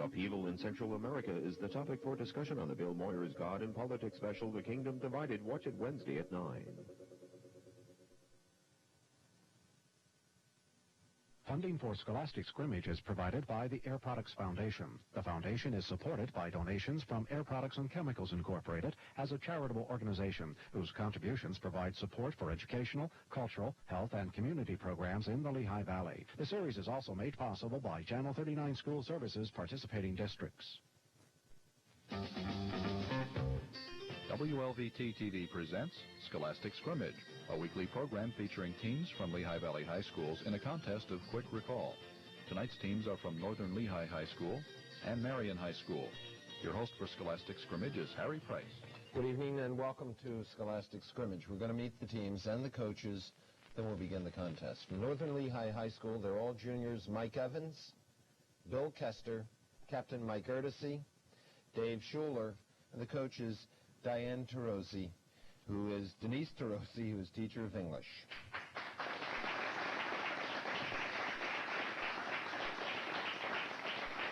Upheaval in Central America is the topic for discussion on the Bill Moyers God and Politics special, The Kingdom Divided. Watch it Wednesday at 9. Funding for Scholastic Scrimmage is provided by the Air Products Foundation. The foundation is supported by donations from Air Products and Chemicals Incorporated as a charitable organization whose contributions provide support for educational, cultural, health, and community programs in the Lehigh Valley. The series is also made possible by Channel 39 School Services participating districts. WLVT-TV presents Scholastic Scrimmage, a weekly program featuring teams from Lehigh Valley High Schools in a contest of quick recall. Tonight's teams are from Northern Lehigh High School and Marian High School. Your host for Scholastic Scrimmage is Harry Price. Good evening and welcome to Scholastic Scrimmage. We're going to meet the teams and the coaches, then we'll begin the contest. From Northern Lehigh High School, they're all juniors: Mike Evans, Bill Kester, Captain Mike Erdesy, Dave Schuler, and the coaches Diane Tarosi, who is Denise Tarosi, who is teacher of English.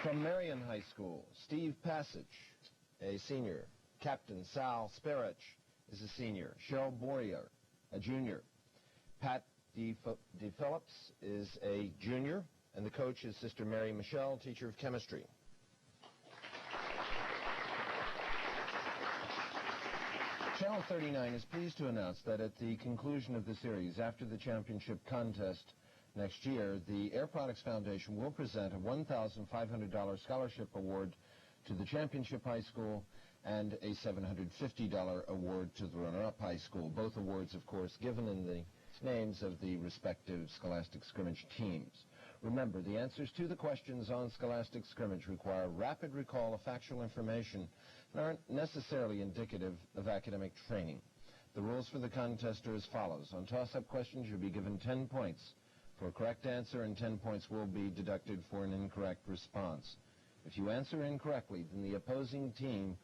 From Marian High School, Steve Passage, a senior. Captain Sal Sparich is a senior. Cheryl Boyer, a junior. Pat DePhillips is a junior, and the coach is Sister Mary Michelle, teacher of chemistry. Channel 39 is pleased to announce that at the conclusion of the series, after the championship contest next year, the Air Products Foundation will present a $1,500 scholarship award to the championship high school and a $750 award to the runner-up high school. Both awards, of course, given in the names of the respective Scholastic Scrimmage teams. Remember, the answers to the questions on Scholastic Scrimmage require rapid recall of factual information and aren't necessarily indicative of academic training. The rules for the contest are as follows. On toss-up questions, you'll be given 10 points for a correct answer, and 10 points will be deducted for an incorrect response. If you answer incorrectly, then the opposing team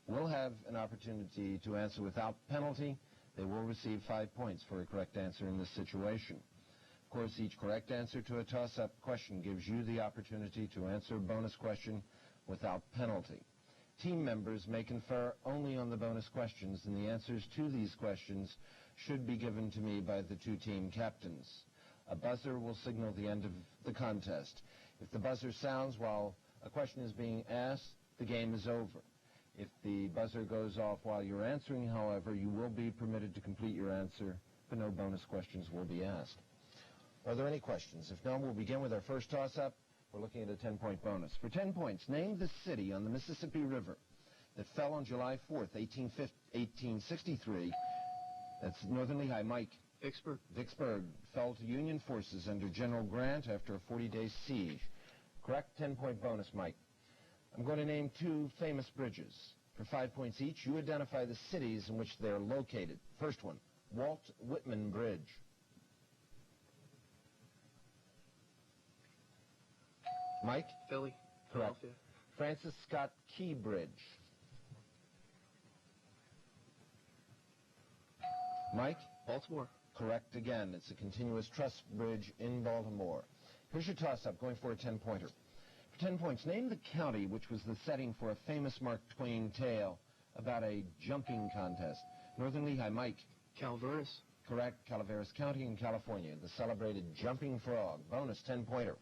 will have an opportunity to answer without penalty. They will receive 5 points for a correct answer in this situation. Of course, each correct answer to a toss-up question gives you the opportunity to answer a bonus question without penalty. Team members may confer only on the bonus questions, and the answers to these questions should be given to me by the two team captains. A buzzer will signal the end of the contest. If the buzzer sounds while a question is being asked, the game is over. If the buzzer goes off while you're answering, however, you will be permitted to complete your answer, but no bonus questions will be asked. Are there any questions? If no, we'll begin with our first toss-up. We're looking at a 10-point bonus. For 10 points, name the city on the Mississippi River that fell on July 4th, 1863. That's Northern Lehigh. Mike. Vicksburg. Vicksburg fell to Union forces under General Grant after a 40-day siege. Correct 10-point bonus, Mike. I'm going to name two famous bridges. For 5 points each, you identify the cities in which they're located. First one, Walt Whitman Bridge. Mike? Philly. Correct. Philadelphia. Francis Scott Key Bridge. Mike? Baltimore. Correct again. It's a continuous truss bridge in Baltimore. Here's your toss-up, going for a 10-pointer. For 10 points, name the county which was the setting for a famous Mark Twain tale about a jumping contest. Northern Lehigh. Mike? Calaveras. Correct. Calaveras County in California, the celebrated jumping frog. Bonus 10-pointer.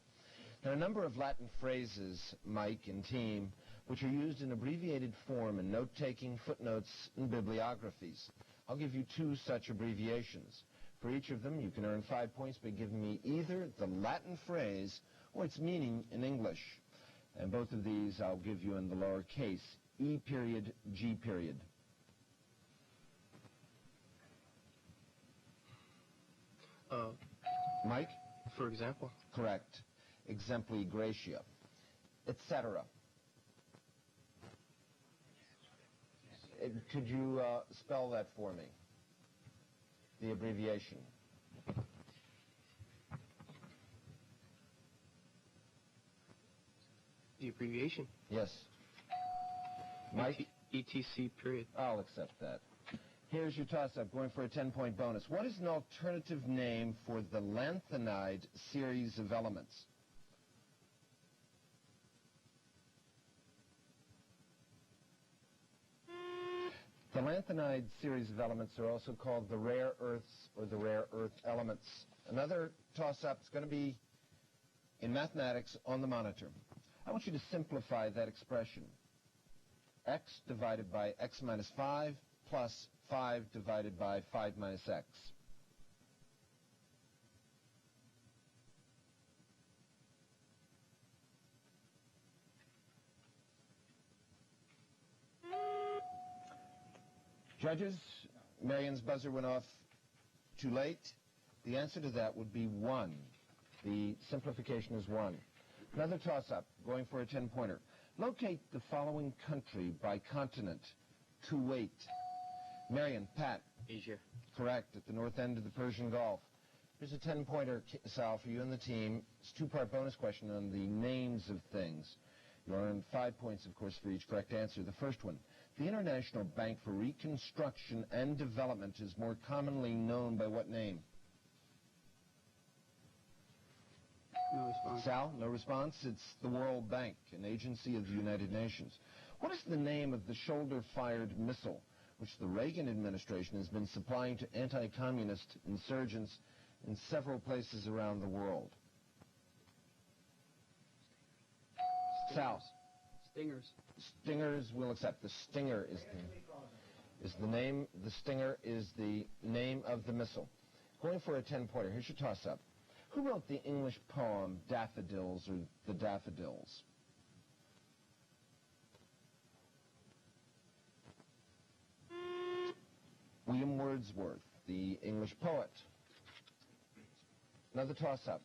There are a number of Latin phrases, Mike and team, which are used in abbreviated form in note-taking, footnotes, and bibliographies. I'll give you two such abbreviations. For each of them, you can earn 5 points by giving me either the Latin phrase or its meaning in English. And both of these I'll give you in the lower case, E period, G period. Mike? For example. Correct. Exempli gratia, etc. Could you spell that for me? The abbreviation. The abbreviation? Yes. Mike? ETC period. I'll accept that. Here's your toss-up, going for a 10-point bonus. What is an alternative name for the lanthanide series of elements? The lanthanide series of elements are also called the rare earths or the rare earth elements. Another toss-up is going to be in mathematics on the monitor. I want you to simplify that expression. X divided by x minus 5 plus 5 divided by 5 minus x. Judges, Marian's buzzer went off too late. The answer to that would be 1. The simplification is 1. Another toss-up, going for a 10-pointer. Locate the following country by continent. Kuwait. Marian, Pat. Asia. Correct, at the north end of the Persian Gulf. Here's a 10-pointer, Sal, for you and the team. It's a two-part bonus question on the names of things. You'll earn 5 points, of course, for each correct answer. The first one. The International Bank for Reconstruction and Development is more commonly known by what name? No response. Sal, no response. It's the World Bank, an agency of the United Nations. What is the name of the shoulder-fired missile which the Reagan administration has been supplying to anti-communist insurgents in several places around the world? Sal. Stingers. Stingers will accept. The Stinger is the name. The Stinger is the name of the missile. Going for a 10-pointer. Here's your toss-up. Who wrote the English poem Daffodils or The Daffodils? William Wordsworth, the English poet. Another toss-up.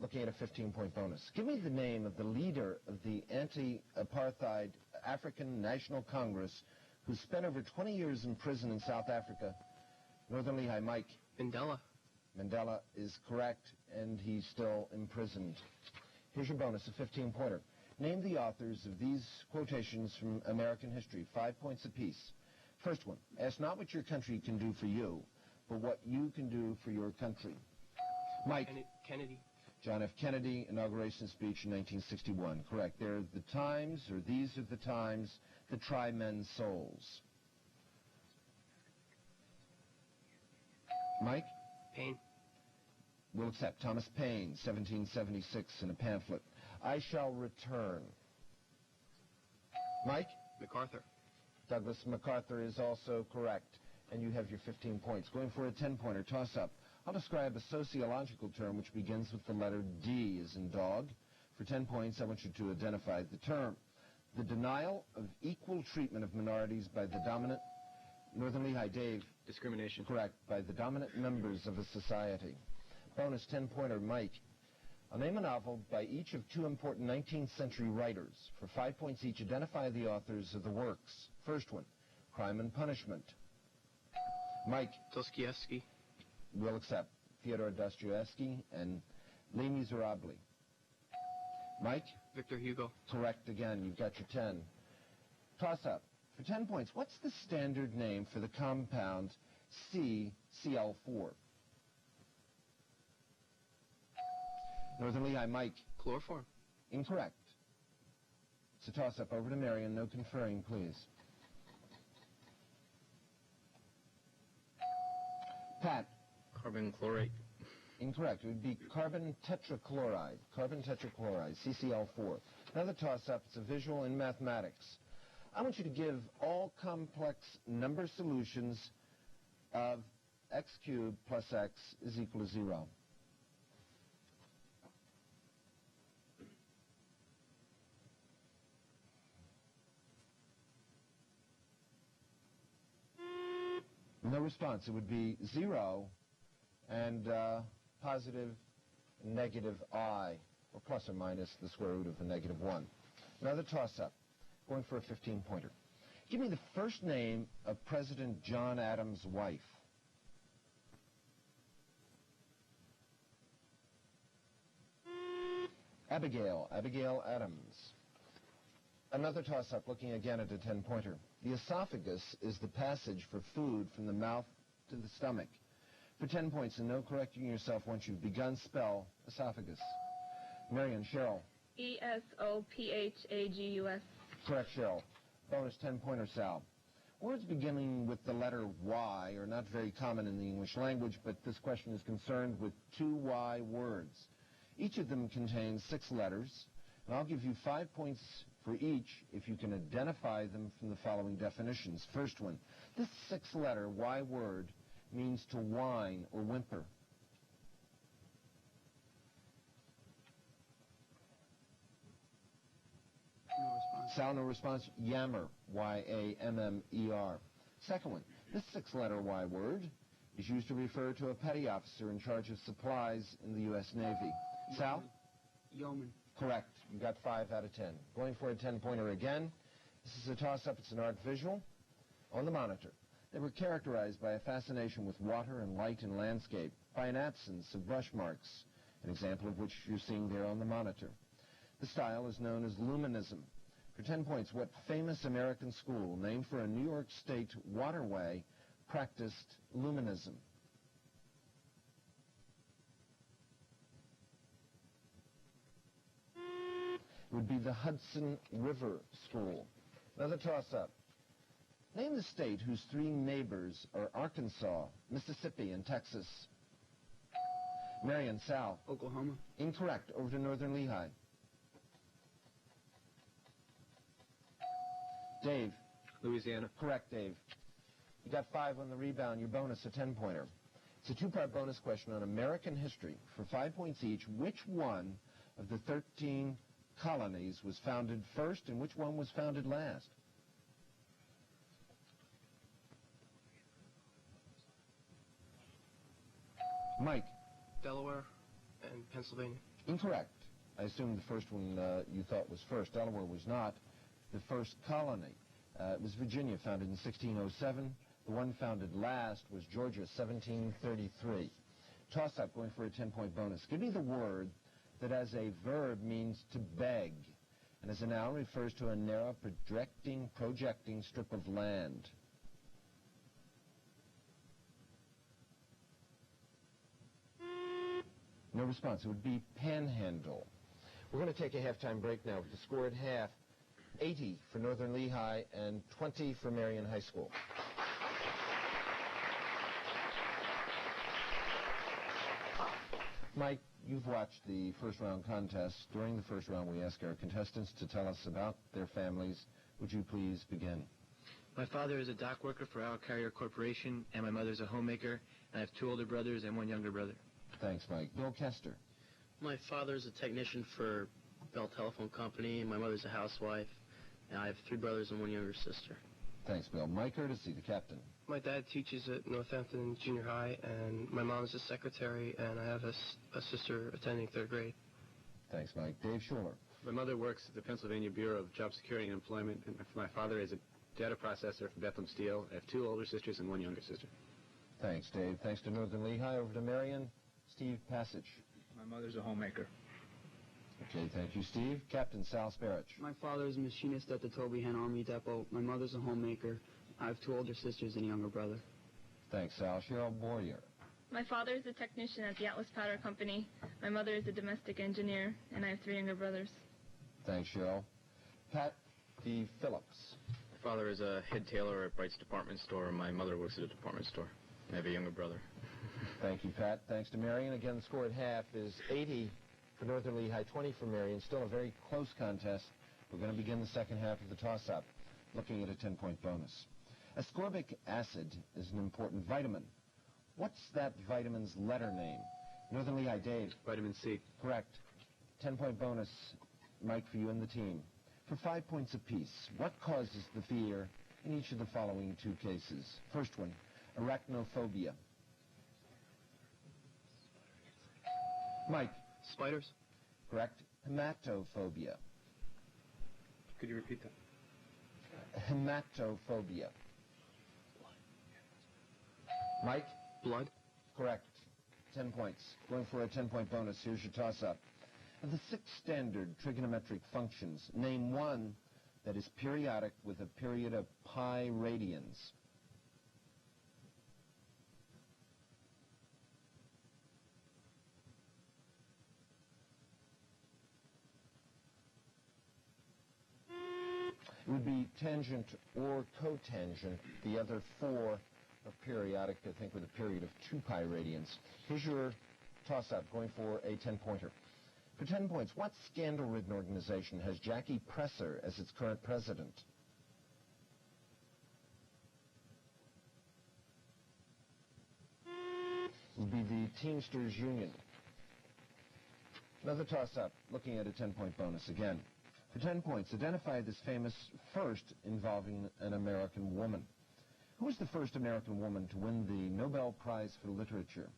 Looking at a 15-point bonus. Give me the name of the leader of the anti-apartheid African National Congress who spent over 20 years in prison in South Africa. Northern Lehigh, Mike. Mandela. Mandela is correct, and he's still imprisoned. Here's your bonus, a 15-pointer. Name the authors of these quotations from American history, 5 points apiece. First one, ask not what your country can do for you, but what you can do for your country. Mike. Kennedy. John F. Kennedy, inauguration speech in 1961. Correct. They're the times, or these are the times, that try men's souls. Mike? Paine. We'll accept. Thomas Paine, 1776, in a pamphlet. I shall return. Mike? MacArthur. Douglas MacArthur is also correct. And you have your 15 points. Going for a 10-pointer. Toss-up. I'll describe a sociological term which begins with the letter D as in dog. For 10 points, I want you to identify the term. The denial of equal treatment of minorities by the dominant... Northern Lehigh, Dave. Discrimination. Correct. By the dominant members of a society. Bonus 10-pointer, Mike. I'll name a novel by each of two important 19th century writers. For 5 points each, identify the authors of the works. First one, Crime and Punishment. Mike. Dostoevsky. We'll accept. Fyodor Dostoevsky and Les Miserables. Mike? Victor Hugo. Correct again. You've got your 10. Toss-up. For 10 points, what's the standard name for the compound CCl4? Northern Lehigh, Mike. Chloroform. Incorrect. It's a toss-up. Over to Marian. No conferring, please. Pat. Carbon chlorate. Incorrect. It would be carbon tetrachloride. Carbon tetrachloride, CCl4. Another toss-up. It's a visual in mathematics. I want you to give all complex number solutions of x cubed plus x is equal to 0. No response. It would be 0 and positive, negative I, or plus or minus the square root of a negative 1. Another toss-up. Going for a 15-pointer. Give me the first name of President John Adams' wife. Abigail Adams. Another toss-up, looking again at a 10-pointer. The esophagus is the passage for food from the mouth to the stomach. For 10 points, and no correcting yourself once you've begun, spell esophagus. Marian, Cheryl. ESOPHAGUS. Correct, Cheryl. Bonus 10-pointer, Sal. Words beginning with the letter Y are not very common in the English language, but this question is concerned with two Y words. Each of them contains 6 letters, and I'll give you 5 points for each if you can identify them from the following definitions. First one, this 6-letter Y word means to whine or whimper. No response. Sal, no response. Yammer, Y-A-M-M-E-R. Second one, this 6-letter Y word is used to refer to a petty officer in charge of supplies in the U.S. Navy. Sal? Yeoman. Correct. You got 5 out of 10. Going for a 10-pointer again. This is a toss-up. It's an art visual on the monitor. They were characterized by a fascination with water and light and landscape, by an absence of brush marks, an example of which you're seeing there on the monitor. The style is known as luminism. For 10 points, what famous American school, named for a New York State waterway, practiced luminism? It would be the Hudson River School. Another toss-up. Name the state whose 3 neighbors are Arkansas, Mississippi, and Texas. Marian, Sal. Oklahoma. Incorrect. Over to Northern Lehigh. Dave. Louisiana. Correct, Dave. You got 5 on the rebound. Your bonus, a 10-pointer. It's a 2-part bonus question on American history. For 5 points each, which one of the 13 colonies was founded first and which one was founded last? Mike. Delaware and Pennsylvania. Incorrect. I assume the first one you thought was first. Delaware was not the first colony. It was Virginia, founded in 1607. The one founded last was Georgia, 1733. Toss-up, going for a 10-point bonus. Give me the word that as a verb means to beg, and as a noun refers to a narrow, projecting strip of land. No response. It would be panhandle. We're going to take a halftime break now with the score at half. 80 for Northern Lehigh and 20 for Marian High School. Mike, you've watched the first round contest. During the first round, we ask our contestants to tell us about their families. Would you please begin? My father is a dock worker for Our Carrier Corporation, and my mother's a homemaker. I have 2 older brothers and 1 younger brother. Thanks, Mike. Bill Kester. My father's a technician for Bell Telephone Company. My mother's a housewife. And I have 3 brothers and 1 younger sister. Thanks, Bill. Mike Courtesy, the captain. My dad teaches at Northampton Junior High, and my mom's a secretary, and I have a sister attending 3rd grade. Thanks, Mike. Dave Schuler. My mother works at the Pennsylvania Bureau of Job Security and Employment, and my father is a data processor for Bethlehem Steel. I have 2 older sisters and 1 younger sister. Thanks, Dave. Thanks to Northern Lehigh. Over to Marian. Steve Passage. My mother's a homemaker. Okay, thank you, Steve. Captain Sal Sparich. My father is a machinist at the Toby Hen Army Depot. My mother's a homemaker. I have 2 older sisters and a younger brother. Thanks, Sal. Cheryl Boyer. My father is a technician at the Atlas Powder Company. My mother is a domestic engineer, and I have 3 younger brothers. Thanks, Cheryl. Pat D. Phillips. My father is a head tailor at Bright's department store. My mother works at a department store. I have a younger brother. Thank you, Pat. Thanks to Marian. Again, the score at half is 80 for Northern Lehigh, 20 for Marian. Still a very close contest. We're going to begin the second half of the toss-up, looking at a 10-point bonus. Ascorbic acid is an important vitamin. What's that vitamin's letter name? Northern Lehigh, Dave. Vitamin C. Correct. 10-point bonus, Mike, for you and the team. For 5 points apiece, what causes the fear in each of the following 2 cases? First one, arachnophobia. Mike. Spiders. Correct. Hematophobia. Could you repeat that? Hematophobia. Mike? Blood. Correct. 10 points. Going for a 10-point bonus. Here's your toss-up. Of the 6 standard trigonometric functions, name one that is periodic with a period of pi radians. would be tangent or cotangent. The other four are periodic, I think, with a period of 2 pi radians. Here's your toss-up, going for a 10-pointer. For 10 points, what scandal-ridden organization has Jackie Presser as its current president? It would be the Teamsters Union. Another toss-up, looking at a 10-point bonus again. For 10 points, identify this famous first involving an American woman. Who was the first American woman to win the Nobel Prize for Literature?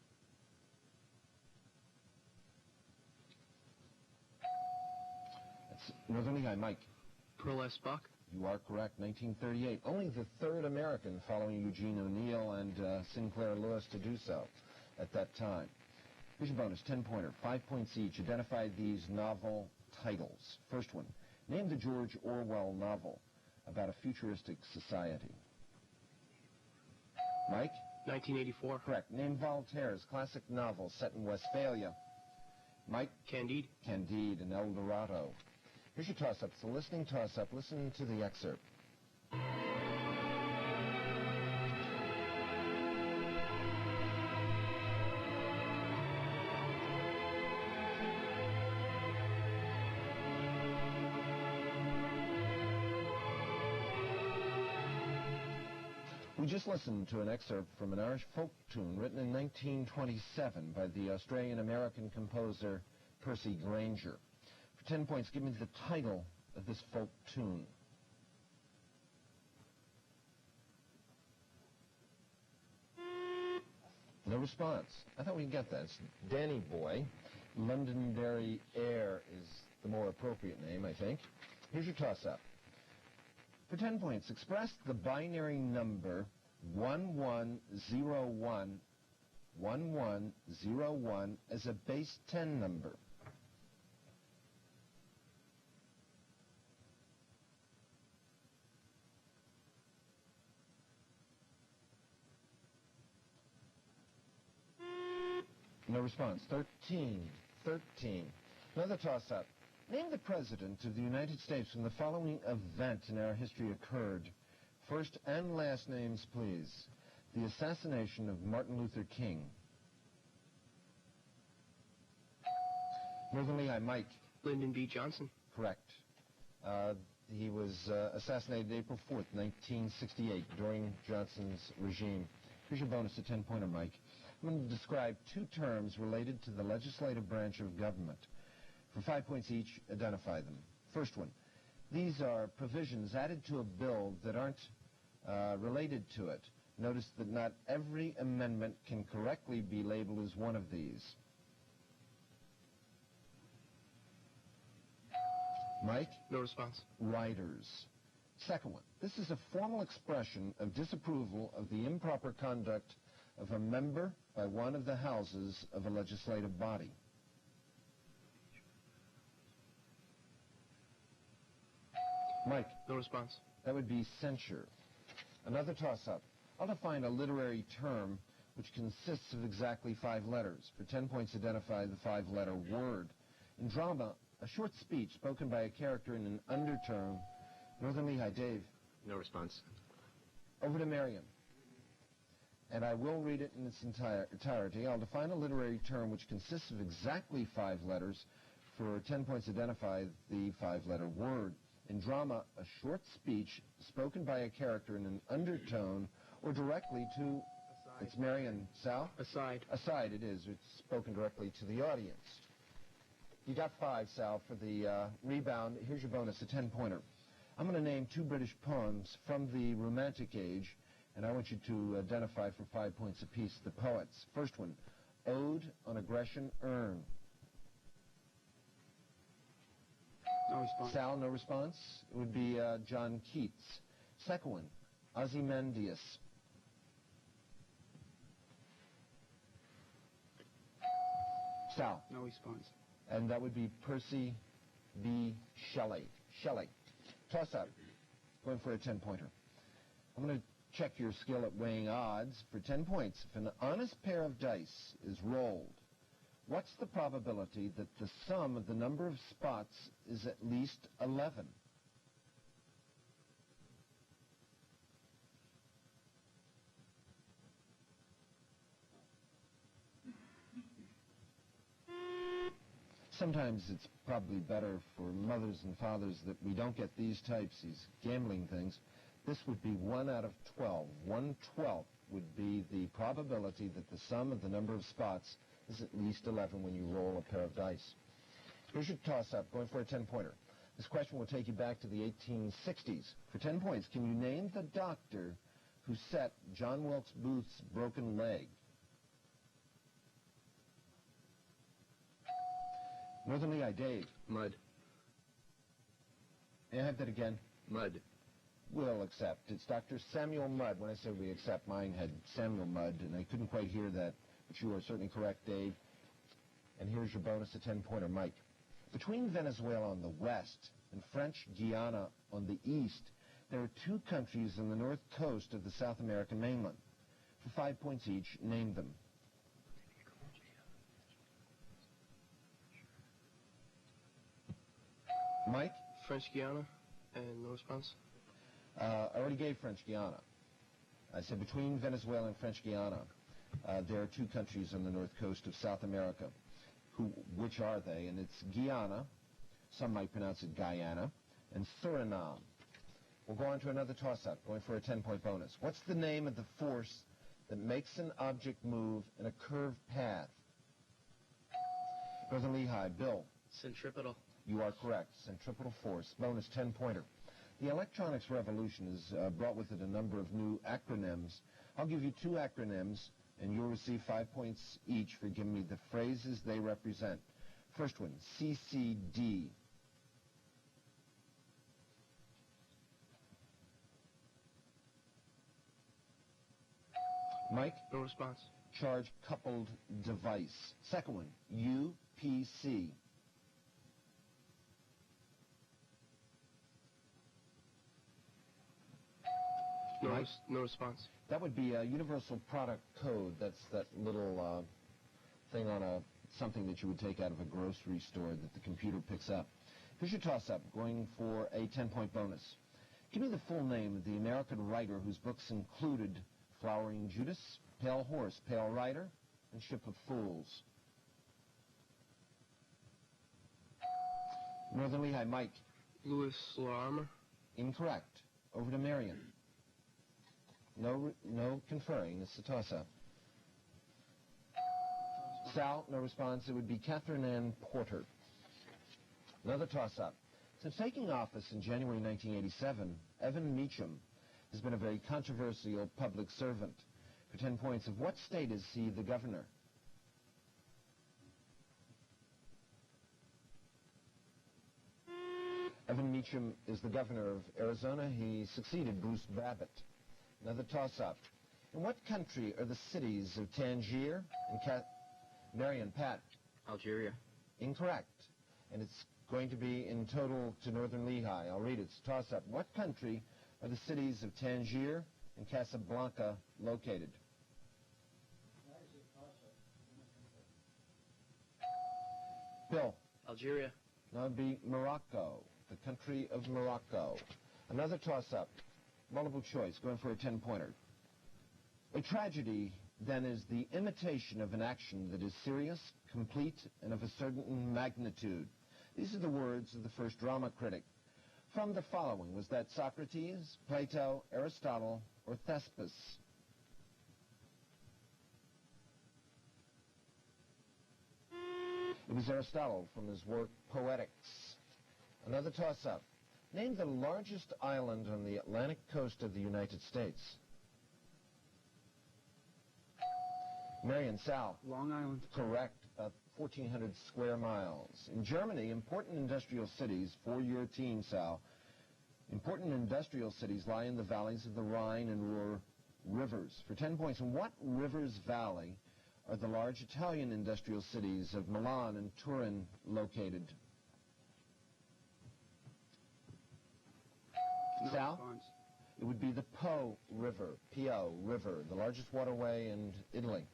That's Northern Lehigh. Mike. Pearl S. Buck. You are correct, 1938. Only the third American following Eugene O'Neill and Sinclair Lewis to do so at that time. Here's your bonus, 10-pointer, 5 points each. Identify these novel titles. First one, name the George Orwell novel about a futuristic society. Mike? 1984. Correct. Name Voltaire's classic novel set in Westphalia. Mike? Candide. Candide and El Dorado. Here's your toss-up. It's a listening toss-up. Listen to the excerpt. We just listened to an excerpt from an Irish folk tune written in 1927 by the Australian-American composer Percy Grainger. For 10 points, give me the title of this folk tune. No response. I thought we'd get that. It's Danny Boy. Londonderry Air is the more appropriate name, I think. Here's your toss-up. For 10 points, express the binary number 1101 as a base 10 number. No response. 13. Another toss-up. Name the President of the United States when the following event in our history occurred. First and last names, please. The assassination of Martin Luther King. Northern Lehigh. Mike. Lyndon B. Johnson. Correct. He was assassinated April 4th, 1968, during Johnson's regime. Here's your bonus, a 10-pointer, Mike. I'm going to describe 2 terms related to the legislative branch of government. For 5 points each, identify them. First one, these are provisions added to a bill that aren't related to it. Notice that not every amendment can correctly be labeled as one of these. Mike? No response. Riders. Second one, this is a formal expression of disapproval of the improper conduct of a member by one of the houses of a legislative body. Mike. No response. That would be censure. Another toss-up. I'll define a literary term which consists of exactly 5 letters. For 10 points, identify the 5-letter word. In drama, a short speech spoken by a character in an undertone. Northern Lehigh. Dave. No response. Over to Marian. And I will read it in its entirety. I'll define a literary term which consists of exactly 5 letters. For 10 points, identify the 5-letter word. In drama, a short speech spoken by a character in an undertone or directly to... Aside. It's Marian. Sal? Aside. Aside, it is. It's spoken directly to the audience. You got 5, Sal, for the rebound. Here's your bonus, a 10-pointer. I'm going to name 2 British poems from the Romantic Age, and I want you to identify for 5 points apiece the poets. First one, Ode on Aggression Urn. No response. Sal, no response. It would be John Keats. Second one, Ozymandias. Sal. No response. And that would be Percy B. Shelley. Shelley. Toss up. Going for a 10-pointer. I'm going to check your skill at weighing odds. For 10 points, if an honest pair of dice is rolled, what's the probability that the sum of the number of spots is at least 11? Sometimes it's probably better for mothers and fathers that we don't get these types, these gambling things. This would be 1 out of 12. 1/12 would be the probability that the sum of the number of spots is at least 11 when you roll a pair of dice. Here's your toss-up, going for a 10-pointer. This question will take you back to the 1860s. For 10 points, can you name the doctor who set John Wilkes Booth's broken leg? Northern Lehigh, Dave. Mud. May I have that again? Mud. We'll accept. It's Dr. Samuel Mudd. When I said we accept, mine had Samuel Mudd, and I couldn't quite hear that, but you are certainly correct, Dave. And here's your bonus, a 10-pointer, Mike. Between Venezuela on the west and French Guiana on the east, there are 2 countries on the north coast of the South American mainland. For 5 points each, name them. Mike? French Guiana, and no response. I already gave French Guiana. I said between Venezuela and French Guiana, there are 2 countries on the north coast of South America. Which are they? And it's Guyana, some might pronounce it Guyana, and Suriname. We'll go on to another toss-up, going for a 10-point bonus. What's the name of the force that makes an object move in a curved path? Northern Lehigh, Bill. Centripetal. You are correct. Centripetal force. Bonus 10-pointer. The electronics revolution has brought with it a number of new acronyms. I'll give you 2 acronyms, and you'll receive 5 points each for giving me the phrases they represent. First one, CCD. Mike? No response. Charge coupled device. Second one, UPC. No response. That would be a universal product code. That's that little thing on something that you would take out of a grocery store that the computer picks up. Here's your toss-up, going for a 10-point bonus. Give me the full name of the American writer whose books included Flowering Judas, Pale Horse, Pale Rider, and Ship of Fools. Northern Lehigh, Mike. Louis Lorimer. Incorrect. Over to Marian. No conferring. It's a toss-up. Sal, no response. It would be Catherine Ann Porter. Another toss-up. Since taking office in January 1987, Evan Meacham has been a very controversial public servant. For 10 points, of what state is he the governor? Evan Meacham is the governor of Arizona. He succeeded Bruce Babbitt. Another toss-up. In what country are the cities of Tangier and Marian, Pat? Algeria. Incorrect. And it's going to be in total to Northern Lehigh. I'll read it. It's a toss-up. What country are the cities of Tangier and Casablanca located? Bill? Algeria. That would be Morocco, the country of Morocco. Another toss-up. Multiple choice, going for a 10-pointer. A tragedy, then, is the imitation of an action that is serious, complete, and of a certain magnitude. These are the words of the first drama critic. From the following, was that Socrates, Plato, Aristotle, or Thespis? It was Aristotle from his work Poetics. Another toss-up. Name the largest island on the Atlantic coast of the United States. Marian, Sal. Long Island. Correct. About 1,400 square miles. In Germany, important industrial cities, for your team, Sal, important industrial cities lie in the valleys of the Rhine and Ruhr rivers. For 10 points, in what river's valley are the large Italian industrial cities of Milan and Turin located? Sal? It would be the Po River, P-O River, the largest waterway in Italy.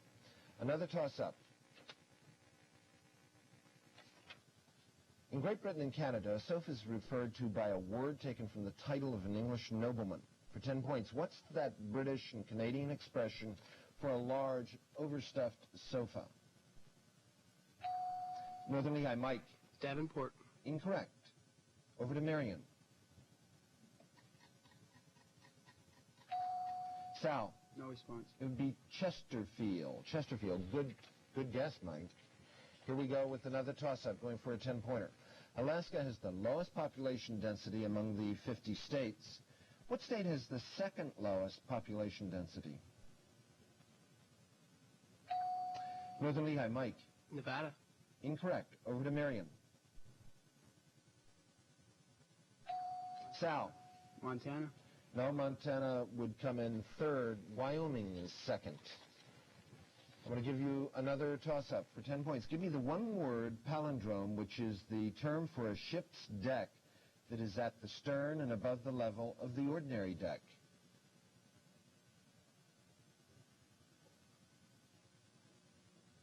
Another toss-up. In Great Britain and Canada, a sofa is referred to by a word taken from the title of an English nobleman. For 10 points, what's that British and Canadian expression for a large, overstuffed sofa? Northern Lehigh, Mike. Davenport. Incorrect. Over to Marian. Sal. No response. It would be Chesterfield. Chesterfield. Good guess, Mike. Here we go with another toss-up, going for a 10-pointer. Alaska has the lowest population density among the 50 states. What state has the second lowest population density? Northern Lehigh. Mike. Nevada. Incorrect. Over to Marian. Sal. Montana. No, Montana would come in third. Wyoming is second. I'm going to give you another toss-up for 10 points. Give me the one-word palindrome, which is the term for a ship's deck that is at the stern and above the level of the ordinary deck.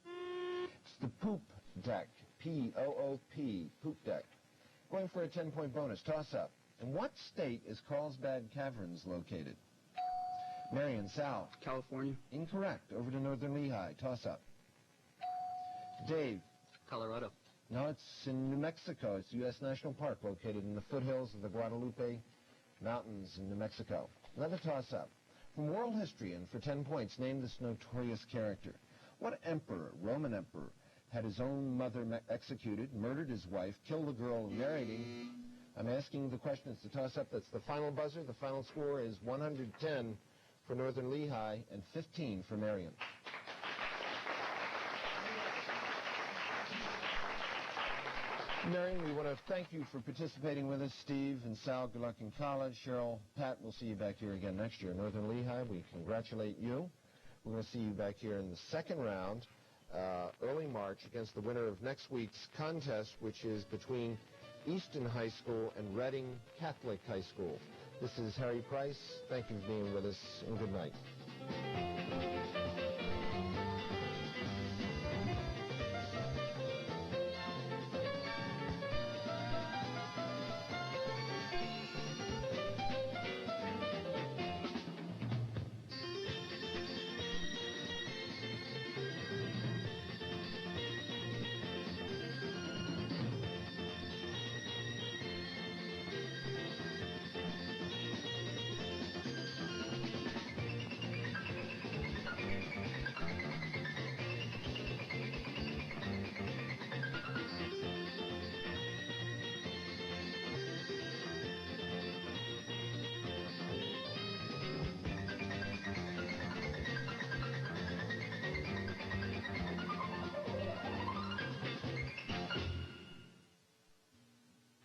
It's the poop deck. P-O-O-P, poop deck. Going for a 10-point bonus. Toss-up. In what state is Carlsbad Caverns located? Marian. Sal. California. Incorrect. Over to Northern Lehigh. Toss-up. Dave. Colorado. No, it's in New Mexico. It's a U.S. National Park located in the foothills of the Guadalupe Mountains in New Mexico. Another toss-up. From world history, and for 10 points, name this notorious character. What emperor, Roman emperor, had his own mother executed, murdered his wife, killed the girl who married him? I'm asking the question. It's the toss-up. That's the final buzzer. The final score is 110 for Northern Lehigh and 15 for Marian. Marian, we want to thank you for participating with us. Steve and Sal, good luck in college. Cheryl, Pat, we'll see you back here again next year. Northern Lehigh, we congratulate you. We're going to see you back here in the second round, early March, against the winner of next week's contest, which is between Easton High School and Reading Catholic High School. This is Harry Price. Thank you for being with us, and good night.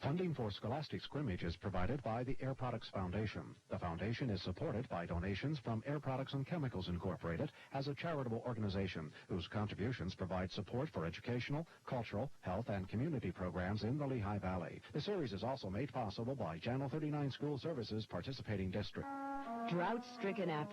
Funding for Scholastic Scrimmage is provided by the Air Products Foundation. The foundation is supported by donations from Air Products and Chemicals Incorporated as a charitable organization whose contributions provide support for educational, cultural, health, and community programs in the Lehigh Valley. The series is also made possible by Channel 39 School Services participating district. Drought-stricken Africa.